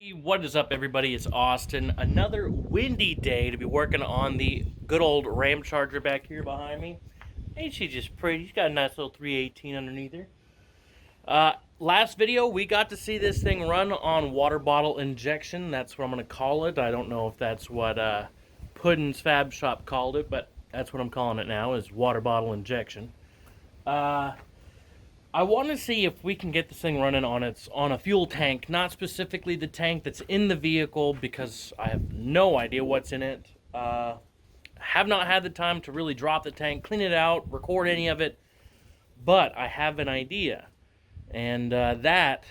Hey, what is up, everybody? It's Austin. Another windy day to be working on the good old RamCharger back here behind me. Ain't she just pretty? She's got a nice little 318 underneath her. Last video, we got to see this thing run on water bottle injection. That's what I'm going to call it. I don't know if that's what Puddin's Fab Shop called it, but that's what I'm calling it now, is water bottle injection. I want to see if we can get this thing running on a fuel tank, not specifically the tank that's in the vehicle, because I have no idea what's in it. Have not had the time to really drop the tank, clean it out, record any of it, but I have an idea, and that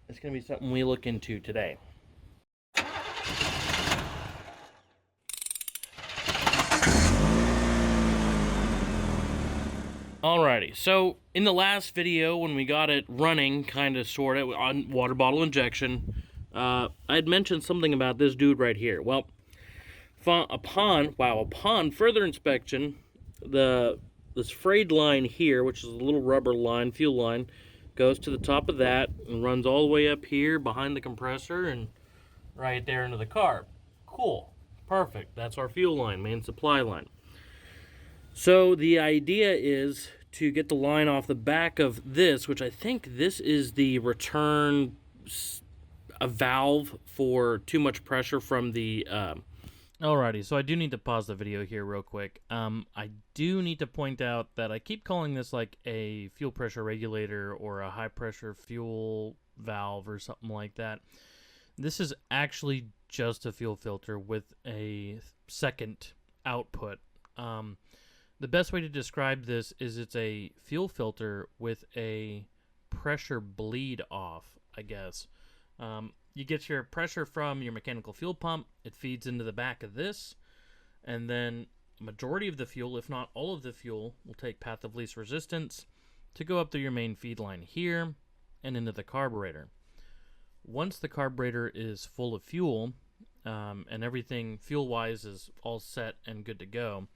is going to be something we look into today. Alrighty, so in the last video when we got it running, kind of sort of, on water bottle injection, I had mentioned something about this dude right here. Well, upon further inspection, this frayed line here, which is a little rubber line, fuel line, goes to the top of that and runs all the way up here behind the compressor and right there into the carb. Cool, perfect. That's our fuel line, main supply line. So the idea is to get the line off the back of this, which I think this is the return a valve for too much pressure from the... Alrighty, so I do need to pause the video here real quick. I do need to point out that I keep calling this like a fuel pressure regulator or a high pressure fuel valve or something like that. This is actually just a fuel filter with a second output. The best way to describe this is it's a fuel filter with a pressure bleed off, I guess. You get your pressure from your mechanical fuel pump, it feeds into the back of this, and then majority of the fuel, if not all of the fuel, will take path of least resistance to go up through your main feed line here and into the carburetor. Once the carburetor is full of fuel, and everything fuel-wise is all set and good to go,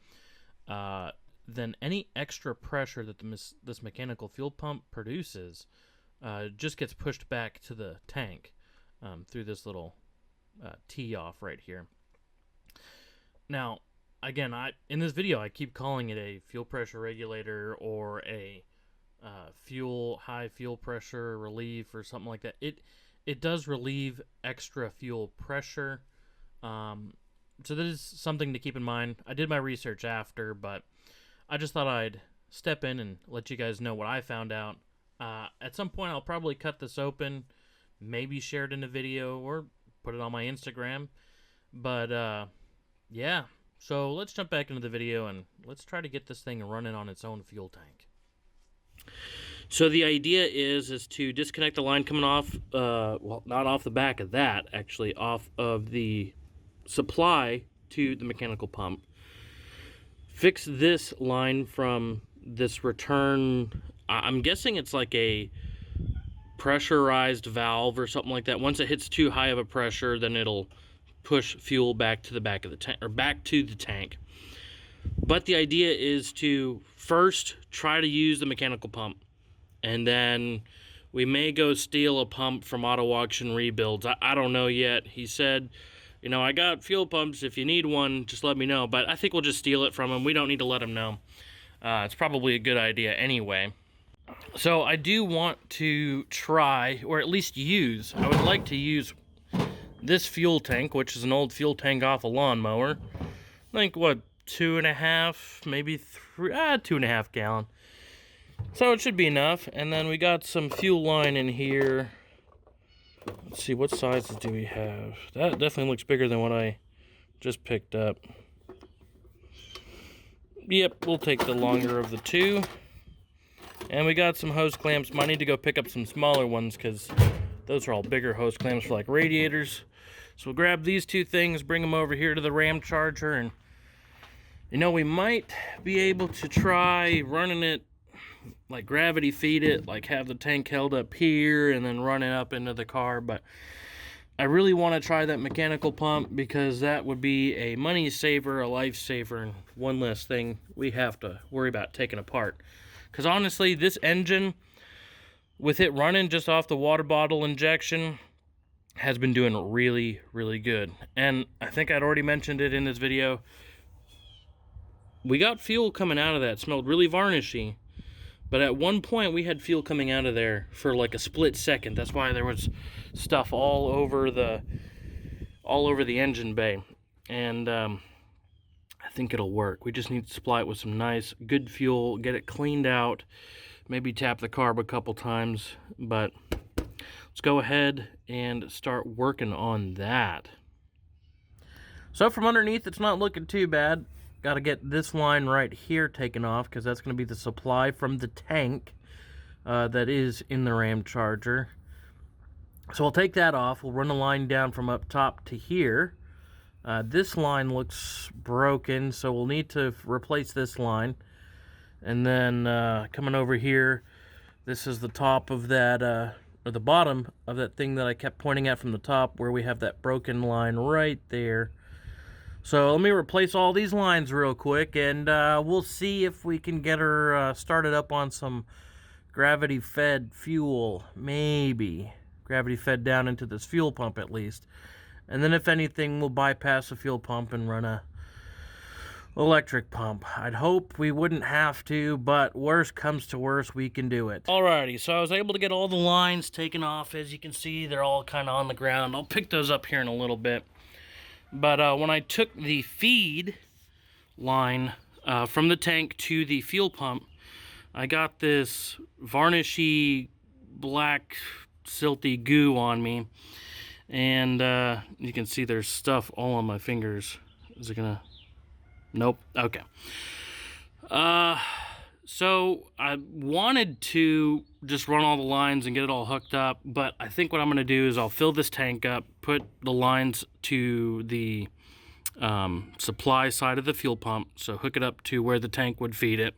then any extra pressure that this mechanical fuel pump produces just gets pushed back to the tank through this little tee off right here. Now, again, in this video I keep calling it a fuel pressure regulator or a high fuel pressure relief or something like that. It does relieve extra fuel pressure. So that is something to keep in mind. I did my research after, but I just thought I'd step in and let you guys know what I found out. At some point, I'll probably cut this open, maybe share it in a video, or put it on my Instagram. But, yeah. So let's jump back into the video, and let's try to get this thing running on its own fuel tank. So the idea is to disconnect the line coming off, well, not off the back of that, actually, off of the supply to the mechanical pump. Fix this line from this return, I'm guessing it's like a pressurized valve or something like that. Once it hits too high of a pressure, then it'll push fuel back to the back of the tank, or back to the tank. But the idea is to first try to use the mechanical pump, and then we may go steal a pump from auto auction rebuilds. I don't know yet. He said, you know, I got fuel pumps. If you need one, just let me know. But I think we'll just steal it from him. We don't need to let him know. It's probably a good idea anyway. So I do want to try, or at least use, I would like to use this fuel tank, which is an old fuel tank off a lawnmower. I think, what, 2.5, maybe 3, 2.5 gallon. So it should be enough. And then we got some fuel line in here. Let's see, what sizes do we have? That definitely looks bigger than what I just picked up. Yep, we'll take the longer of the two. And we got some hose clamps. Might need to go pick up some smaller ones because those are all bigger hose clamps for like radiators. So we'll grab these two things, bring them over here to the RamCharger, and you know, we might be able to try running it, like gravity feed it, like have the tank held up here and then run it up into the car. But I really want to try that mechanical pump because that would be a money saver, a life saver, and one less thing we have to worry about taking apart. Because honestly, this engine, with it running just off the water bottle injection, has been doing really, really good. And I think I'd already mentioned it in this video. We got fuel coming out of that. It smelled really varnishy. But at one point, we had fuel coming out of there for like a split second. That's why there was stuff all over the engine bay. And I think it'll work. We just need to supply it with some nice, good fuel, get it cleaned out, maybe tap the carb a couple times. But let's go ahead and start working on that. So from underneath, it's not looking too bad. Got to get this line right here taken off because that's going to be the supply from the tank that is in the RamCharger. So I'll take that off. We'll run a line down from up top to here. This line looks broken, so we'll need to replace this line. And then coming over here, this is the top of that, or the bottom of that thing that I kept pointing at from the top, where we have that broken line right there. So let me replace all these lines real quick, and we'll see if we can get her started up on some gravity-fed fuel, maybe. Gravity-fed down into this fuel pump at least. And then if anything, we'll bypass the fuel pump and run a electric pump. I'd hope we wouldn't have to, but worst comes to worst, we can do it. Alrighty, so I was able to get all the lines taken off. As you can see, they're all kind of on the ground. I'll pick those up here in a little bit. But when I took the feed line from the tank to the fuel pump, I got this varnishy, black, silty goo on me. And you can see there's stuff all on my fingers. Is it gonna... Nope. Okay. So I wanted to just run all the lines and get it all hooked up, but I think what I'm going to do is I'll fill this tank up, put the lines to the supply side of the fuel pump, so hook it up to where the tank would feed it,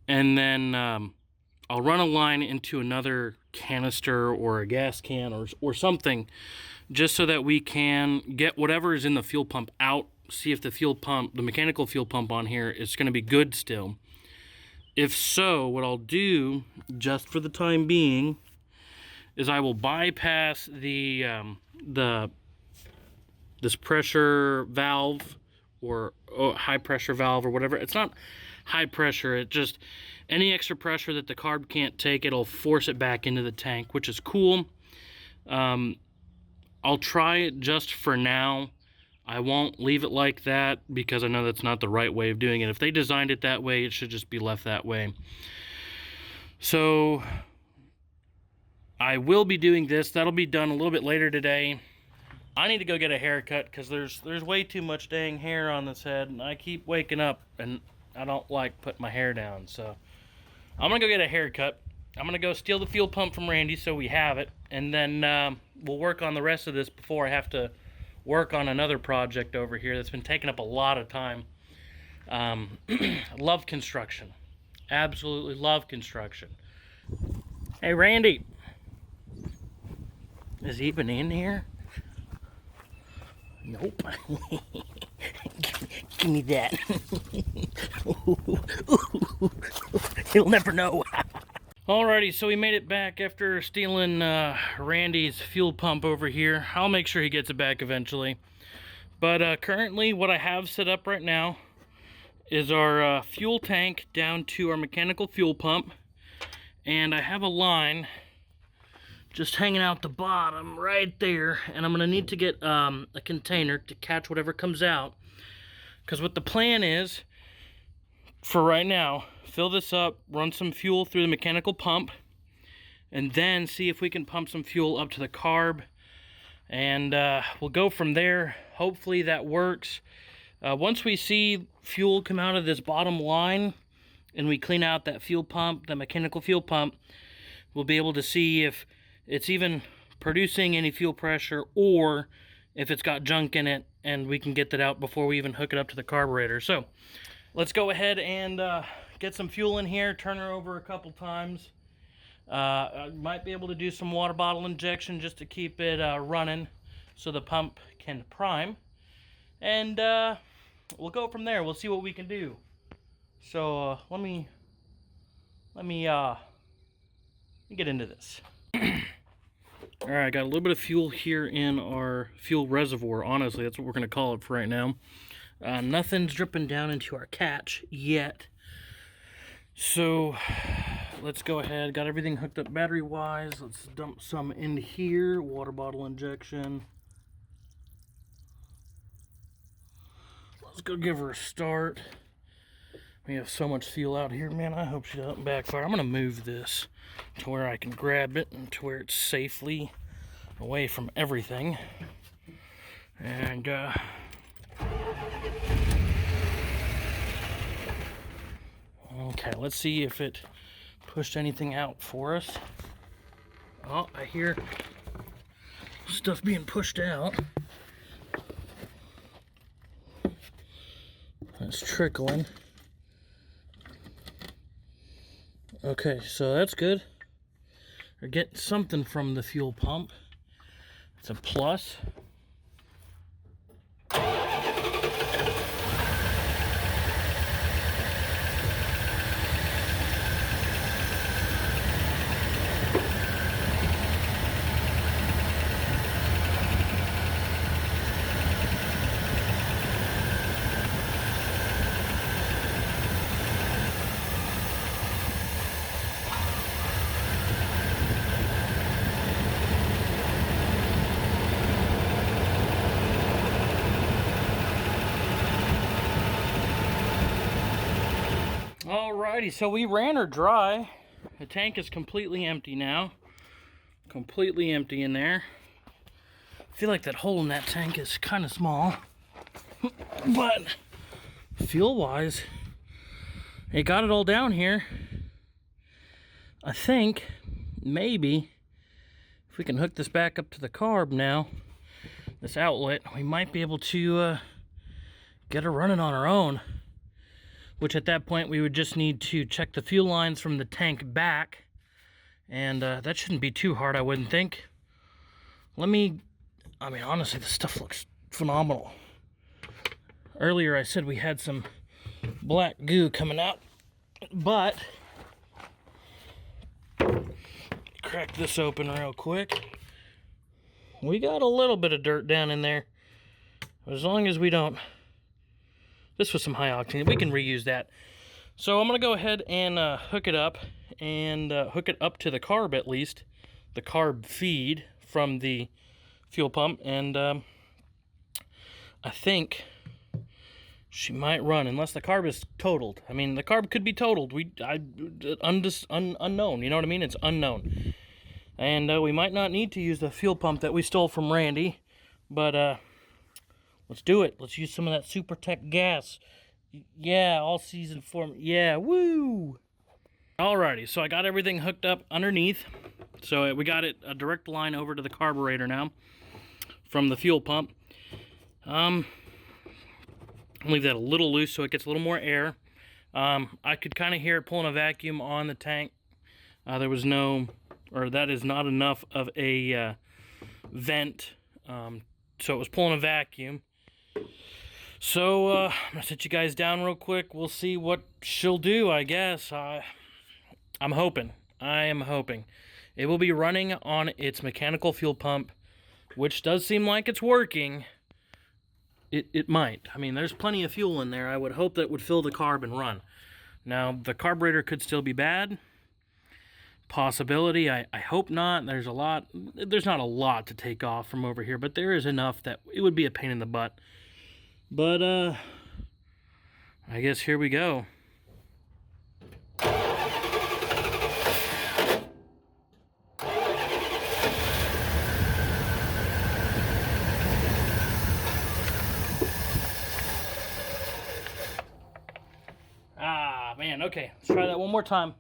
and then I'll run a line into another canister or a gas can or something, just so that we can get whatever is in the fuel pump out, see if the fuel pump, the mechanical fuel pump on here, is going to be good still. If so, what I'll do, just for the time being, is I will bypass this pressure valve or high pressure valve or whatever. It's not high pressure, it just, any extra pressure that the carb can't take, it'll force it back into the tank, which is cool. I'll try it just for now. I won't leave it like that because I know that's not the right way of doing it. If they designed it that way, it should just be left that way. So I will be doing this. That'll be done a little bit later today. I need to go get a haircut because there's way too much dang hair on this head, and I keep waking up and I don't like putting my hair down. So I'm gonna go get a haircut. I'm gonna go steal the fuel pump from Randy so we have it, and then we'll work on the rest of this before I have to work on another project over here that's been taking up a lot of time. Love construction. Absolutely love construction. Hey, Randy. Is he even in here? Nope. Give me that. He'll never know. Alrighty, so we made it back after stealing Randy's fuel pump over here. I'll make sure he gets it back eventually. But currently, what I have set up right now is our fuel tank down to our mechanical fuel pump. And I have a line just hanging out the bottom right there. And I'm going to need to get a container to catch whatever comes out. Because what the plan is, for right now, fill this up, run some fuel through the mechanical pump, and then see if we can pump some fuel up to the carb, and we'll go from there. Hopefully that works. Once we see fuel come out of this bottom line and we clean out that fuel pump, the mechanical fuel pump, we'll be able to see if it's even producing any fuel pressure or if it's got junk in it, and we can get that out before we even hook it up to the carburetor. So let's go ahead and get some fuel in here, turn her over a couple times. I might be able to do some water bottle injection just to keep it running so the pump can prime. And we'll go from there. We'll see what we can do. So let me get into this. All right, got a little bit of fuel here in our fuel reservoir. Honestly, that's what we're going to call it for right now. Nothing's dripping down into our catch yet. So let's go ahead. Got everything hooked up battery-wise. Let's dump some in here. Water bottle injection. Let's go give her a start. We have so much fuel out here, man. I hope she doesn't backfire. I'm going to move this to where I can grab it and to where it's safely away from everything. And okay, let's see if it pushed anything out for us. Oh, I hear stuff being pushed out. It's trickling. Okay, so that's good. We're getting something from the fuel pump. It's a plus. Alrighty, so we ran her dry. The tank is completely empty now. Completely empty in there. I feel like that hole in that tank is kind of small. But fuel-wise, it got it all down here. I think maybe if we can hook this back up to the carb now, this outlet, we might be able to get her running on our own. Which at that point we would just need to check the fuel lines from the tank back. And that shouldn't be too hard, I wouldn't think. I mean, honestly, this stuff looks phenomenal. Earlier I said we had some black goo coming out, but crack this open real quick. We got a little bit of dirt down in there. As long as we don't... This was some high octane. We can reuse that. So I'm going to go ahead and hook it up. And hook it up to the carb at least. The carb feed from the fuel pump. And I think she might run. Unless the carb is totaled. I mean, the carb could be totaled. Unknown. You know what I mean? It's unknown. And we might not need to use the fuel pump that we stole from Randy. But... let's do it. Let's use some of that Super Tech gas. Yeah, all season form. Yeah, woo! Alrighty, so I got everything hooked up underneath. So we got it a direct line over to the carburetor now from the fuel pump. I'll leave that a little loose so it gets a little more air. I could kind of hear it pulling a vacuum on the tank. There was no, or that is not enough of a vent. So it was pulling a vacuum. So, I'm going to set you guys down real quick. We'll see what she'll do, I guess. I'm hoping. I am hoping. It will be running on its mechanical fuel pump, which does seem like it's working. It might. I mean, there's plenty of fuel in there. I would hope that would fill the carb and run. Now, the carburetor could still be bad. Possibility. I hope not. There's not a lot to take off from over here, but there is enough that it would be a pain in the butt. But I guess here we go. Ah, man, okay. Let's try that one more time.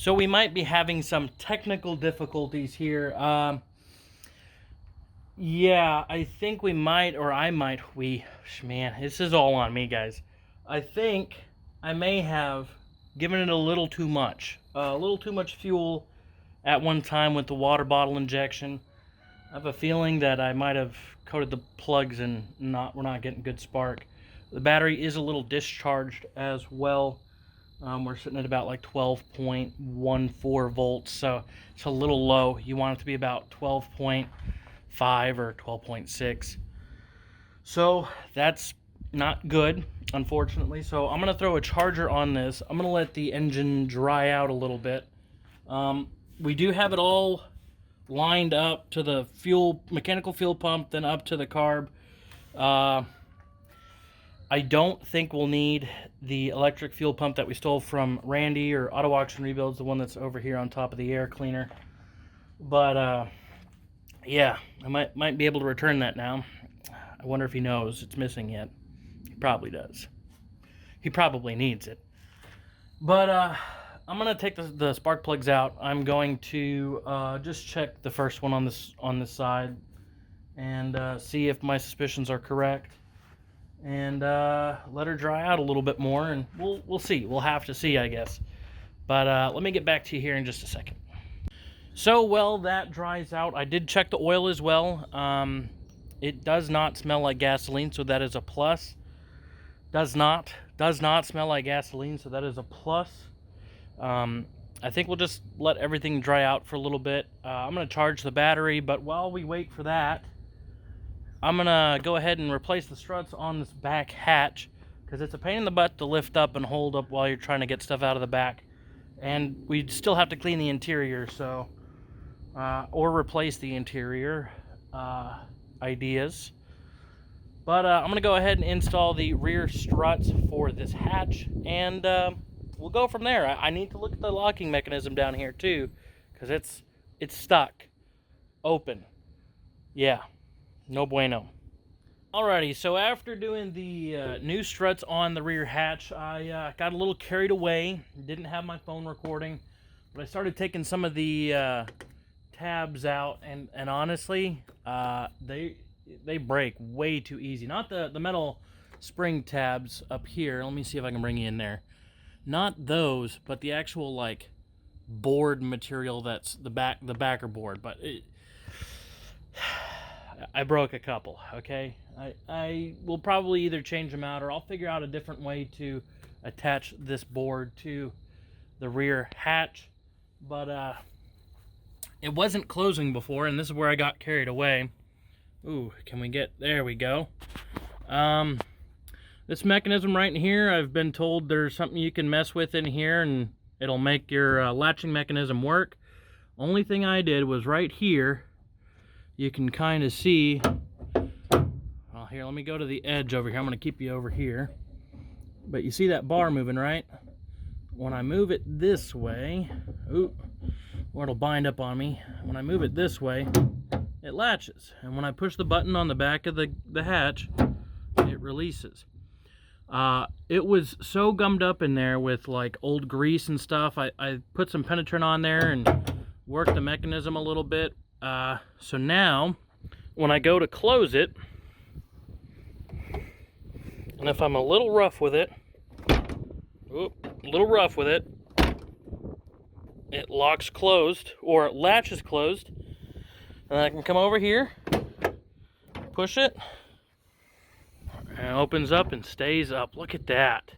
So we might be having some technical difficulties here. Yeah, I think we might, or I might, man, this is all on me, guys. I think I may have given it a little too much fuel at one time with the water bottle injection. I have a feeling that I might have coated the plugs and we're not getting good spark. The battery is a little discharged as well. We're sitting at about like 12.14 volts, so it's a little low. You want it to be about 12.5 or 12.6. So that's not good, unfortunately. So I'm gonna throw a charger on this. I'm gonna let the engine dry out a little bit. We do have it all lined up to the mechanical fuel pump, then up to the carb. I don't think we'll need the electric fuel pump that we stole from Randy or Auto Auction Rebuilds, the one that's over here on top of the air cleaner. But yeah, I might be able to return that now. I wonder if he knows it's missing yet. He probably does. He probably needs it. But I'm gonna take the spark plugs out. I'm going to just check the first one on this side and see if my suspicions are correct, and let her dry out a little bit more, and we'll see. We'll have to see, I guess. But let me get back to you here in just a second. So while that dries out, I did check the oil as well. It does not smell like gasoline, so that is a plus. Does not smell like gasoline, so that is a plus. I think we'll just let everything dry out for a little bit. I'm going to charge the battery, but while we wait for that, I'm going to go ahead and replace the struts on this back hatch, because it's a pain in the butt to lift up and hold up while you're trying to get stuff out of the back. And we still have to clean the interior, so or replace the interior ideas. But I'm going to go ahead and install the rear struts for this hatch, and we'll go from there. I need to look at the locking mechanism down here too, because it's stuck open. Yeah, no bueno. Alrighty, so after doing the new struts on the rear hatch, I got a little carried away. Didn't have my phone recording, but I started taking some of the tabs out, and honestly, they break way too easy. Not the metal spring tabs up here. Let me see if I can bring you in there. Not those, but the actual like board material that's the backer board. But I broke a couple. Okay, I will probably either change them out, or I'll figure out a different way to attach this board to the rear hatch. But it wasn't closing before, and this is where I got carried away. Ooh, can we get, there we go. This mechanism right in here, I've been told there's something you can mess with in here and it'll make your latching mechanism work. Only thing I did was right here, you can kind of see, well here, let me go to the edge over here. I'm going to keep you over here. But you see that bar moving, right? When I move it this way, ooh, or it'll bind up on me. When I move it this way, it latches. And when I push the button on the back of the hatch, it releases. It was so gummed up in there with like old grease and stuff. I put some penetrant on there and worked the mechanism a little bit. So now, when I go to close it, and if I'm a little rough with it, it locks closed, or it latches closed. And I can come over here, push it, and it opens up and stays up. Look at that.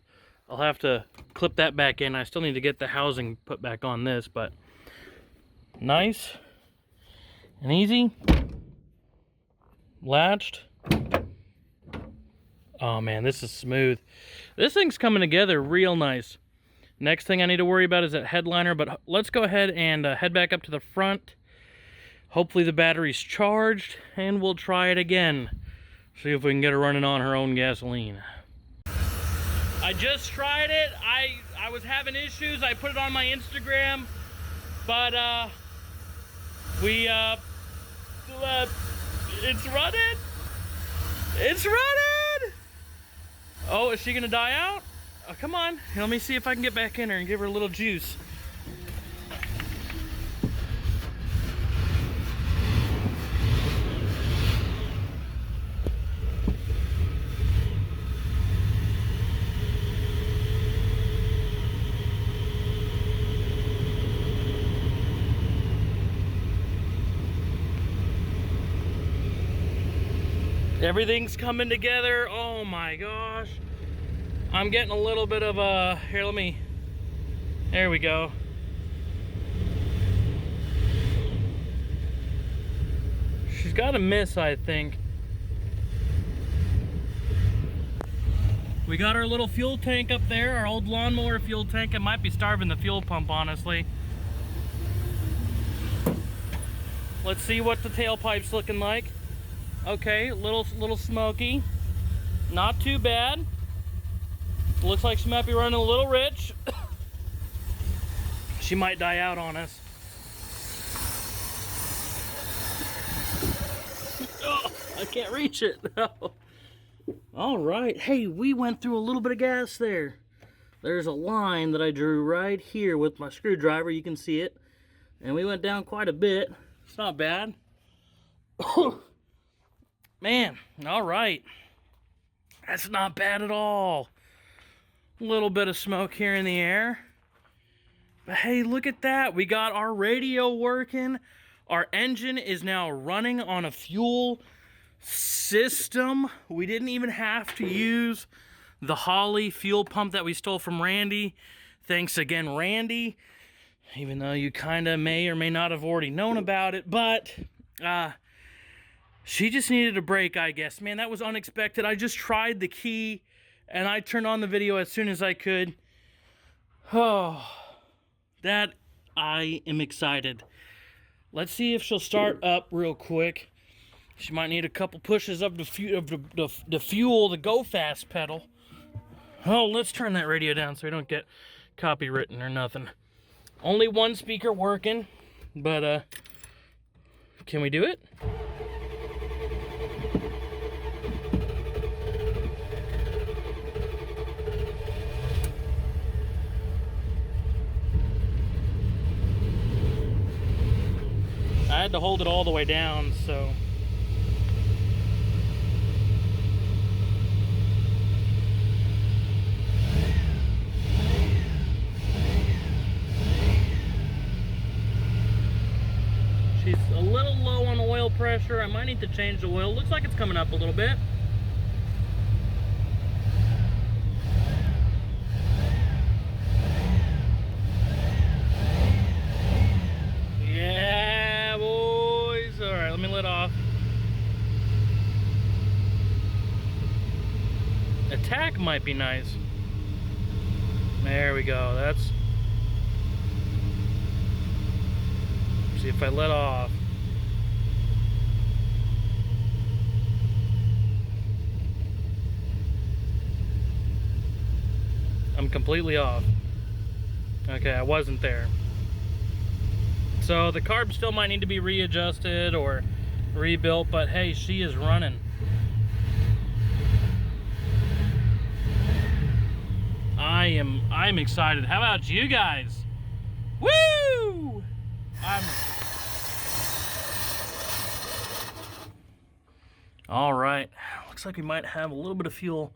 I'll have to clip that back in. I still need to get the housing put back on this, but nice and easy. Latched. Oh man, this is smooth. This thing's coming together real nice. Next thing I need to worry about is that headliner, but let's go ahead and head back up to the front. Hopefully the battery's charged, and we'll try it again. See if we can get her running on her own gasoline. I just tried it. I was having issues. I put it on my Instagram, but it's running. It's running. Oh, is she gonna die out? Oh, come on. Let me see if I can get back in her and give her a little juice. Everything's coming together. Oh my gosh. I'm getting a little bit of a, here, there we go. She's got a miss, I think. We got our little fuel tank up there, our old lawnmower fuel tank. It might be starving the fuel pump, honestly. Let's see what the tailpipe's looking like. Okay, little smoky. Not too bad. Looks like she might be running a little rich. She might die out on us. Oh, I can't reach it. No. All right. Hey, we went through a little bit of gas there. There's a line that I drew right here with my screwdriver. You can see it. And we went down quite a bit. It's not bad. Man, all right. That's not bad at all. A little bit of smoke here in the air. But hey, look at that. We got our radio working. Our engine is now running on a fuel system. We didn't even have to use the Holly fuel pump that we stole from Randy. Thanks again, Randy. Even though you kind of may or may not have already known about it. But she just needed a break, I guess. Man, that was unexpected. I just tried the key and I turned on the video as soon as I could. Oh, that I am excited. Let's see if she'll start up real quick. She might need a couple pushes of the fuel, the go fast pedal. Oh, let's turn that radio down so we don't get copywritten or nothing. Only one speaker working, but can we do it? I had to hold it all the way down, so. She's a little low on oil pressure. I might need to change the oil. Looks like it's coming up a little bit. Yeah, boys. All right, let me let off. Attack might be nice. There we go. That's. See if I let off. I'm completely off. Okay, I wasn't there. So the carb still might need to be readjusted or rebuilt, but hey, she is running. I'm excited. How about you guys? Woo! All right, looks like we might have a little bit of fuel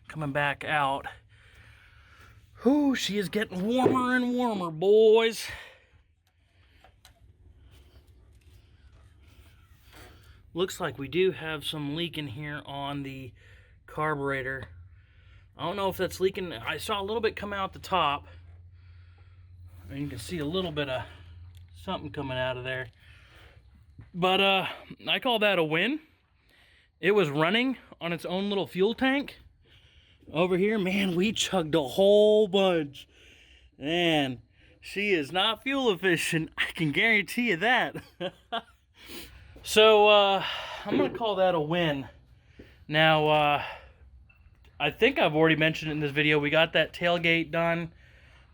coming back out. Whoo, she is getting warmer and warmer, boys. Looks like we do have some leaking here on the carburetor. I don't know if that's leaking. I saw a little bit come out the top. And you can see a little bit of something coming out of there. But I call that a win. It was running on its own little fuel tank. Over here, man, we chugged a whole bunch. Man, she is not fuel efficient. I can guarantee you that. So, I'm going to call that a win. Now, I think I've already mentioned it in this video. We got that tailgate done.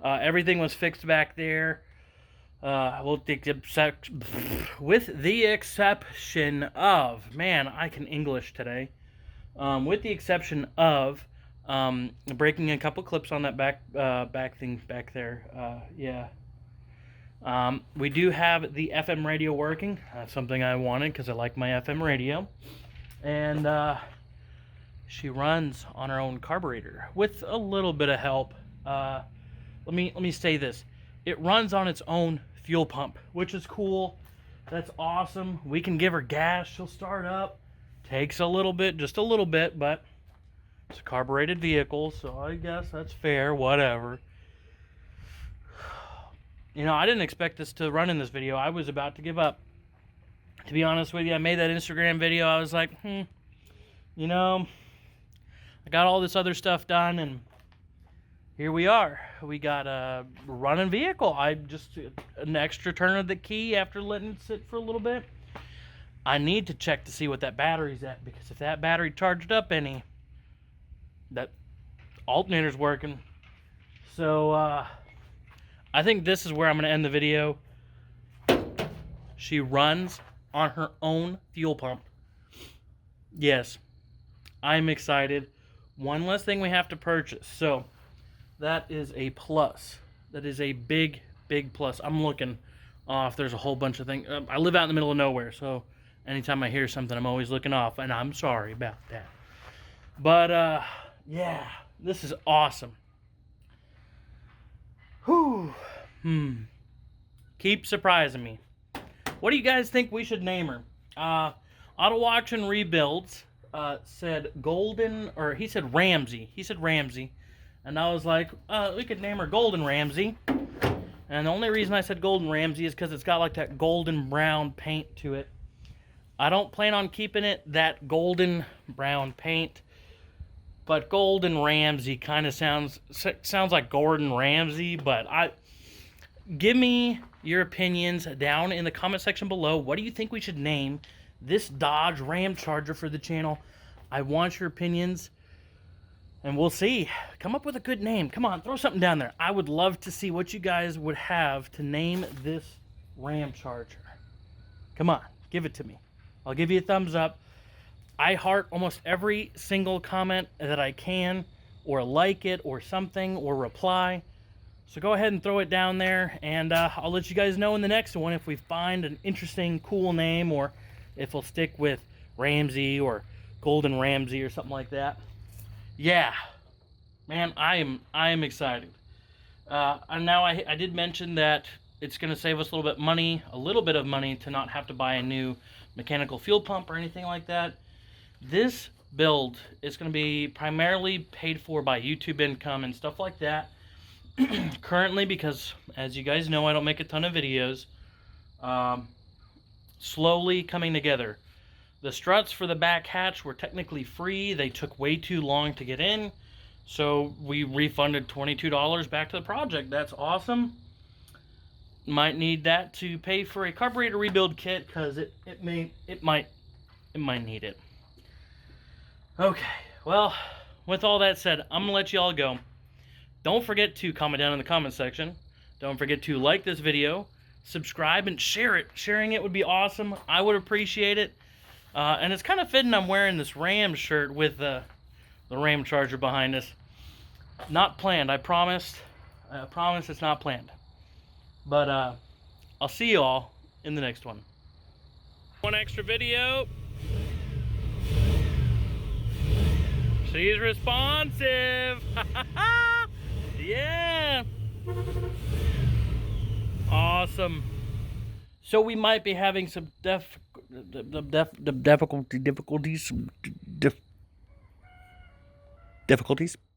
Everything was fixed back there. With the exception of, man, I can English today. With the exception of breaking a couple clips on that back thing back there. Yeah. We do have the FM radio working. That's something I wanted because I like my FM radio. And she runs on her own carburetor with a little bit of help. Let me say this. It runs on its own fuel pump, which is cool. That's awesome. We can give her gas. She'll start up, Takes a little bit, just a little bit, but it's a carbureted vehicle, so I guess that's fair, whatever. You know, I didn't expect this to run in this video. I was about to give up. To be honest with you, I made that Instagram video. I was like, you know, I got all this other stuff done, and here we are. We got a running vehicle. I just, an extra turn of the key after letting it sit for a little bit. I need to check to see what that battery's at, because if that battery charged up any, that alternator's working. So, I think this is where I'm going to end the video. She runs on her own fuel pump. Yes, I'm excited. One less thing we have to purchase. So, that is a plus. That is a big, big plus. I'm looking off. There's a whole bunch of things. I live out in the middle of nowhere, so anytime I hear something, I'm always looking off, and I'm sorry about that. But, yeah, this is awesome. Whew. Keep surprising me. What do you guys think we should name her? Auto Watch and Rebuilds said Golden, or he said Ramsey. He said Ramsey. And I was like, we could name her Golden Ramsey. And the only reason I said Golden Ramsey is because it's got like that golden brown paint to it. I don't plan on keeping it that golden brown paint. But Golden Ramsey kind of sounds like Gordon Ramsay. But give me your opinions down in the comment section below. What do you think we should name this Dodge RamCharger for the channel? I want your opinions. And we'll see. Come up with a good name. Come on, throw something down there. I would love to see what you guys would have to name this RamCharger. Come on, give it to me. I'll give you a thumbs up. I heart almost every single comment that I can, or like it, or something, or reply. So go ahead and throw it down there, and I'll let you guys know in the next one if we find an interesting, cool name, or if we'll stick with Ramsey or Golden Ramsey or something like that. Yeah, man, I am excited. And now I did mention that it's going to save us a little bit of money to not have to buy a new mechanical fuel pump or anything like that. This build is going to be primarily paid for by YouTube income and stuff like that. Currently, because as you guys know, I don't make a ton of videos. Slowly coming together. The struts for the back hatch were technically free. They took way too long to get in. So we refunded $22 back to the project. That's awesome. Might need that to pay for a carburetor rebuild kit, because it might need it. Okay, well, with all that said, I'm gonna let you all go. Don't forget to comment down in the comment section. Don't forget to like this video, subscribe, and share it. Sharing it would be awesome. I would appreciate it. And it's kind of fitting I'm wearing this Ram shirt with the RamCharger behind us. Not planned, I promise. I promise it's not planned. But I'll see you all in the next one. One extra video. She's responsive. Yeah. Awesome. So we might be having some difficulties.